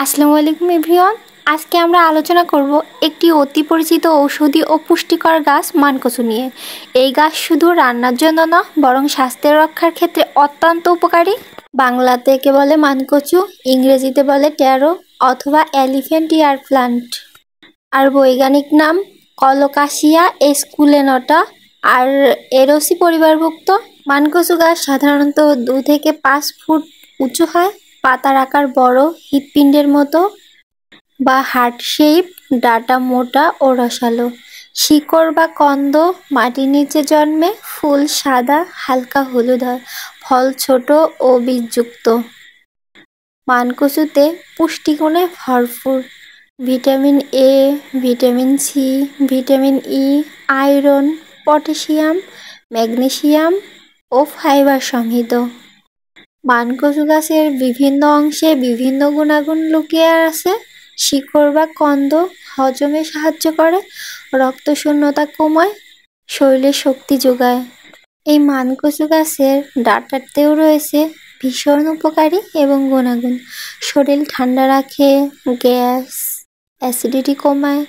আসসালামু আলাইকুম এভরিওয়ান। আজকে আমরা আলোচনা করব একটি অতি পরিচিত ঔষধি ও পুষ্টিকর গাছ মানকচু নিয়ে। এই গাছ শুধু রান্নার জন্য না, বরং স্বাস্থ্যের রক্ষার ক্ষেত্রে অত্যন্ত উপকারী। বাংলাতে একে বলে মানকচু, ইংরেজিতে বলে ট্যারো অথবা এলিফ্যান্ট ইয়ার প্লান্ট, আর বৈজ্ঞানিক নাম কলোকাসিয়া এস্কুলেনটা আর এরোসি পরিবারভুক্ত। মানকচু গাছ সাধারণত 2 থেকে 5 ফুট উঁচু হয়। পাতার আকার বড়, হৃৎপিণ্ডের মতো বা হার্ট শেপ। ডাঁটা মোটা ও রসালো। শিকড় বা কন্দ মাটির নিচে জন্মে। ফুল সাদা, হালকা হলুদ হয়। ফল ছোট ও বীজযুক্ত। মানকচুতে পুষ্টিগুণে ভরপুর। Vitamin A, vitamin C, vitamin E, iron, potassium, magnesium ও ফাইবার সমৃদ্ধ। মানকচু গাছের বিভিন্ন অংশে বিভিন্ন গুণাগুণ লুকিয়ে আছে। শিকড় বা কন্দ হজমে সাহায্য করে, রক্তশূন্যতা কমায়, শরীরে শক্তি যোগায়। এই মানকচু গাছের ডাঁটাতেও রয়েছে ভীষণ উপকারী এবং গুণাগুণ। শরীর ঠান্ডা রাখে, গ্যাস অ্যাসিডিটি কমায়,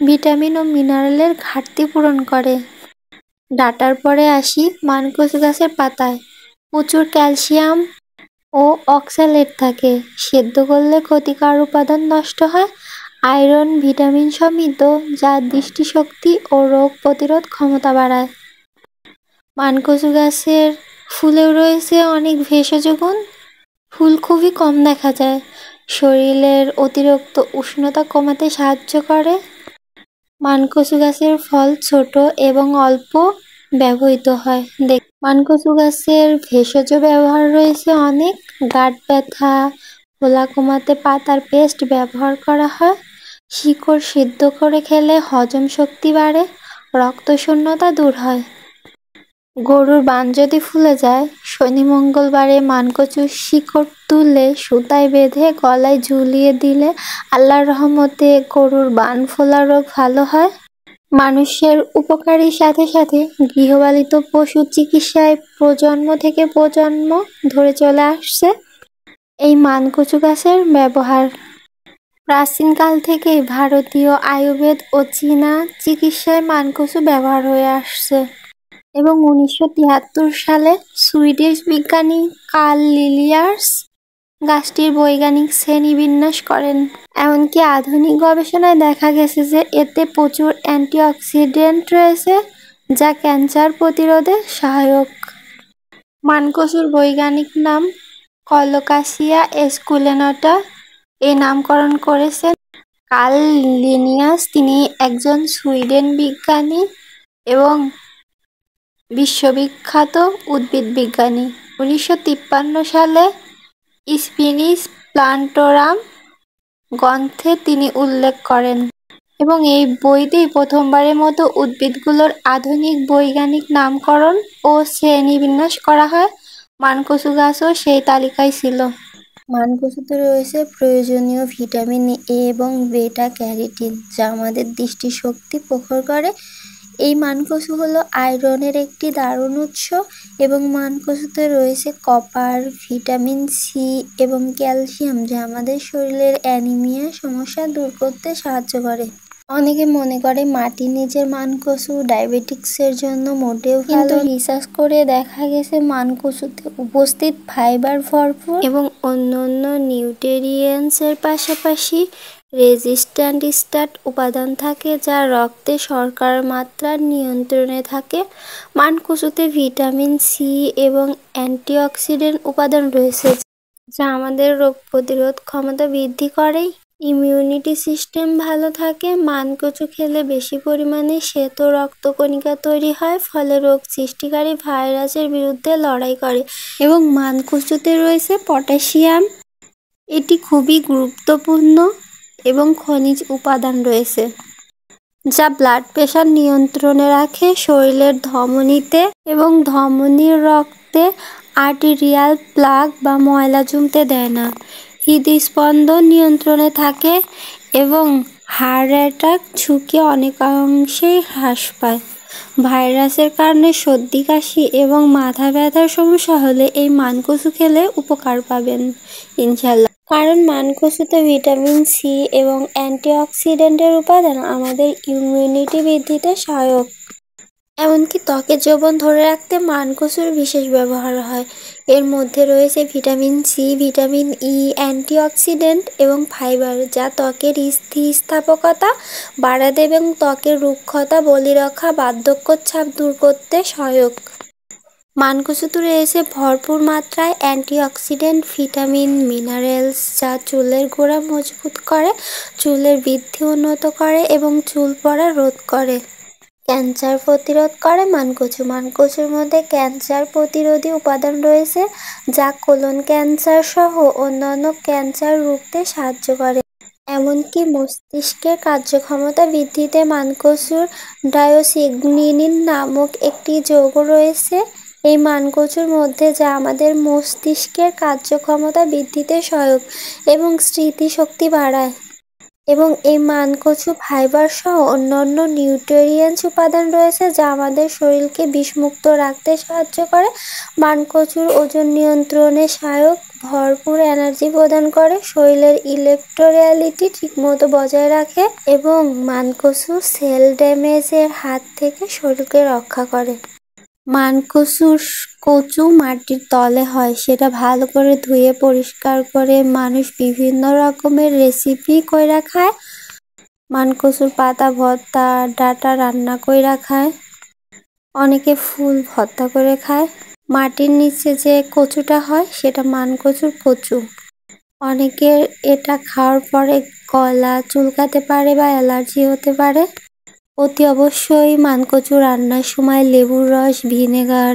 ভিটামিন ও মিনারেলের ঘাটতি পূরণ করে। ডাঁটার পরে আসি মানকচু গাছের পাতায়। প্রচুর ক্যালসিয়াম ও অক্সালেট থাকে। সেদ্ধ করলে ক্ষতিকর উপাদান নষ্ট হয়। আয়রন, ভিটামিন সমৃদ্ধ, যা দৃষ্টিশক্তি ও রোগ প্রতিরোধ ক্ষমতা বাড়ায়। মানকচু গাছের ফুলেও রয়েছে অনেক ভেষজ গুণ। ফুল খুবই কম দেখা যায়। শরীরের অতিরিক্ত উষ্ণতা কমাতে সাহায্য করে। মানকচু গাছের ফল ছোট এবং অল্প ব্যবহৃত হয়। মানকচু গাছের ভেষজ ব্যবহার রয়েছে অনেক। গাঁট ব্যথা, ফোলা কমাতে পাতার পেস্ট ব্যবহার করা হয়। শিকড় সিদ্ধ করে খেলে হজম শক্তি বাড়ে, রক্তশূন্যতা দূর হয়। গরুর বান যদি ফুলে যায়, শনি মঙ্গলবারে মানকচুর শিকড় তুলে সুতায় বেঁধে গলায় ঝুলিয়ে দিলে আল্লাহর রহমতে গরুর বান ফোলা রোগ ভালো হয়। মানুষের উপকারীর সাথে সাথে গৃহপালিত পশু চিকিৎসায় প্রজন্ম থেকে প্রজন্ম ধরে চলে আসছে এই মানকচু গাছের ব্যবহার। প্রাচীনকাল থেকেই ভারতীয় আয়ুর্বেদ ও চীনা চিকিৎসায় মানকচু ব্যবহার হয়ে আসছে এবং 1973 সালে সুইডিশ বিজ্ঞানী কার্ল লিলিয়ার্স গাছটির বৈজ্ঞানিক শ্রেণীবিন্যাস করেন। এমনকি আধুনিক গবেষণায় দেখা গেছে যে এতে প্রচুর অ্যান্টিঅক্সিডেন্ট রয়েছে, যা ক্যান্সার প্রতিরোধে সহায়ক। মানকচুর বৈজ্ঞানিক নাম কলোকাসিয়া এস্কুলেনটা। এই নামকরণ করেছেন কার্ল লিনিয়াস। তিনি একজন সুইডেন বিজ্ঞানী এবং বিশ্ববিখ্যাত উদ্ভিদ বিজ্ঞানী। 1953 সালে স্পিনিশ প্লান্টোরাম গ্রন্থে তিনি উল্লেখ করেন এবং এই বইতেই প্রথমবারের মতো উদ্ভিদগুলোর আধুনিক বৈজ্ঞানিক নামকরণ ও শ্রেণীবিন্যাস করা হয়। মানকচু গাছও সেই তালিকায় ছিল। মানকচুতে রয়েছে প্রয়োজনীয় ভিটামিন এ এবং বেটা ক্যারোটিন, যা আমাদের দৃষ্টিশক্তি প্রখর করে। এই মানকচু হলো আয়রনের একটি দারুণ উৎস এবং মানকচুতে রয়েছে কপার, ভিটামিন সি এবং ক্যালসিয়াম, যা আমাদের শরীরের অ্যানিমিয়া সমস্যা দূর করতে সাহায্য করে। অনেকে মনে করে মাটির নিচের মানকচু ডায়াবেটিক্সের জন্য মোটেও ভালো। রিসার্চ করে দেখা গেছে মানকচুতে উপস্থিত ফাইবার ভরপুর এবং অন্যান্য নিউট্রিয়েন্টসের পাশাপাশি রেজিস্ট্যান্ট স্টার্চ উপাদান থাকে, যা রক্তে শর্করার মাত্রা নিয়ন্ত্রণে থাকে। মানকচুতে ভিটামিন সি এবং অ্যান্টিঅক্সিডেন্ট উপাদান রয়েছে, যা আমাদের রোগ প্রতিরোধ ক্ষমতা বৃদ্ধি করে। ইমিউনিটি সিস্টেম ভালো থাকে। মানকচু খেলে বেশি পরিমাণে শ্বেত রক্তকণিকা তৈরি হয়, ফলে রোগ সৃষ্টিকারী ভাইরাসের বিরুদ্ধে লড়াই করে। এবং মানকচুতে রয়েছে পটাশিয়াম। এটি খুবই গুরুত্বপূর্ণ এবং খনিজ উপাদান রয়েছে, যা ব্লাড প্রেশার নিয়ন্ত্রণে রাখে শরীরের ধমনীতে এবং ধমনীর রক্তে আর্টেরিয়াল প্লাক বা ময়লা জমতে দেয় না। হৃদস্পন্দন নিয়ন্ত্রণে থাকে এবং হার্ট অ্যাটাক ঝুঁকি অনেকাংশেই হ্রাস পায়। ভাইরাসের কারণে সর্দি, কাশি এবং মাথা ব্যথার সমস্যা হলে এই মানকচু খেলে উপকার পাবেন ইনশাল্লাহ। কারণ মানকচুতে ভিটামিন সি এবং অ্যান্টিঅক্সিডেন্টের উপাদান আমাদের ইমিউনিটি বৃদ্ধিতে সহায়ক। এমনকি ত্বকের যৌবন ধরে রাখতে মানকচুর বিশেষ ব্যবহার হয়। এর মধ্যে রয়েছে vitamin C, vitamin E, antioxidant এবং ফাইবার, যা ত্বকের স্থিতিস্থাপকতা বাড়াতে এবং ত্বকের রুক্ষতা, বলিরেখা, বার্ধক্যের ছাপ দূর করতে সহায়ক। মানকচুতে রয়েছে ভরপুর মাত্রায় অ্যান্টিঅক্সিডেন্ট, ভিটামিন, মিনারেলস, যা চুলের গোড়া মজবুত করে, চুলের বৃদ্ধি উন্নত করে এবং চুল পড়া রোধ করে। ক্যান্সার প্রতিরোধ করে মানকচু। মানকচুর মধ্যে ক্যান্সার প্রতিরোধী উপাদান রয়েছে, যা কোলন ক্যান্সার সহ অন্যান্য ক্যান্সার রুখতে সাহায্য করে। এমনকি মস্তিষ্কের কার্যক্ষমতা বৃদ্ধিতে মানকচুর ডায়োসিগনিন নামক একটি যৌগ রয়েছে এই মানকচুর মধ্যে, যা আমাদের মস্তিষ্কের কার্যক্ষমতা বৃদ্ধিতে সহায়ক এবং স্মৃতিশক্তি বাড়ায়। এবং এই মানকচু ফাইবার সহ অন্যান্য নিউট্রিয়েন্টস উপাদান রয়েছে, যা আমাদের শরীরকে বিষমুক্ত রাখতে সাহায্য করে। মানকচুর ওজন নিয়ন্ত্রণে সহায়ক, ভরপুর এনার্জি প্রদান করে, শরীরের ইলেকট্রোলাইট ঠিকমতো বজায় রাখে এবং মানকচু সেল ড্যামেজের হাত থেকে শরীরকে রক্ষা করে। কচু মাটির তলে হয়, সেটা ভালো করে ধুয়ে পরিষ্কার করে মানুষ বিভিন্ন রকমের রেসিপি কইরা খায়। মানকচুর পাতা ভর্তা, ডাঁটা রান্না কইরা খায়, অনেকে ফুল ভর্তা করে খায়। মাটির নিচে যে কচুটা হয় সেটা মানকচুর কচু। অনেকের এটা খাওয়ার পরে গলা চুলকাতে পারে বা অ্যালার্জি হতে পারে। অতি অবশ্যই মানকচু রান্নার সময় লেবুর রস, ভিনেগার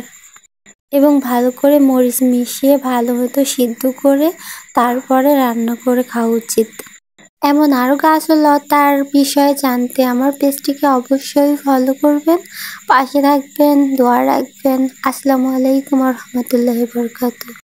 এবং ভালো করে মরিচ মিশিয়ে ভালো মতো সিদ্ধ করে তারপরে রান্না করে খাওয়া উচিত। এমন আরও গাছ ও লতার বিষয়ে জানতে আমার পেজটিকে অবশ্যই ফলো করবেন, পাশে থাকবেন, দোয়া রাখবেন। আসসালামু আলাইকুম ওয়া রাহমাতুল্লাহি ওয়া বারাকাতুহু।